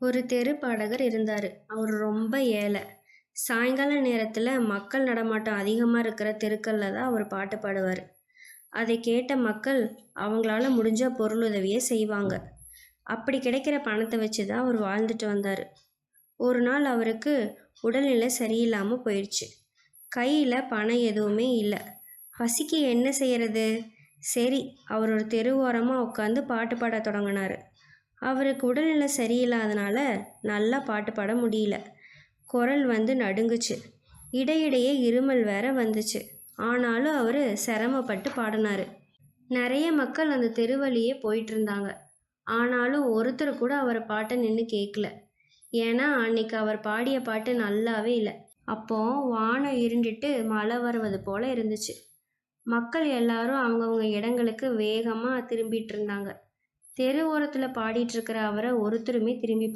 ஒரு தெரு பாடகர் இருந்தாரு. அவர் ரொம்ப ஏழை. சாயங்கால நேரத்துல மக்கள் நடமாட்டம் அதிகமா இருக்கிற தெருக்கள்ல தான் அவர் பாட்டு பாடுவாரு. அதை கேட்ட மக்கள் அவங்களால முடிஞ்ச பொருளுதவியை செய்வாங்க. அப்படி கிடைக்கிற பணத்தை வச்சு தான் அவர் வாழ்ந்துட்டு வந்தாரு. ஒரு நாள் அவருக்கு உடல்நிலை சரியில்லாம போயிடுச்சு. கையில பணம் எதுவுமே இல்லை. பசிக்கு என்ன செய்யறது? சரி, அவர் ஒரு தெரு ஓரமா உட்காந்து பாட்டு பாட தொடங்கினாரு. அவருக்கு உடல்நிலை சரியில்லாதனால நல்லா பாட்டு பாட முடியல. குரல் நடுங்குச்சு. இடையிடையே இருமல் வேற வந்துச்சு. ஆனாலும் அவர் சிரமப்பட்டு பாடினாரு. நிறைய மக்கள் அந்த தெருவழியே போயிட்டு இருந்தாங்க. ஆனாலும் ஒருத்தர் கூட அவர் பாட்டை நின்று கேட்கல. ஏன்னா அன்னைக்கு அவர் பாடிய பாட்டு நல்லாவே இல்லை. அப்போ வானம் இருண்டுட்டு மழை வருவது போல இருந்துச்சு. மக்கள் எல்லாரும் அவங்கவுங்க இடங்களுக்கு வேகமாக திரும்பிட்டு இருந்தாங்க. தெரு ஓரத்தில் பாடிட்டு இருக்கிற அவரை ஒருத்தருமே திரும்பி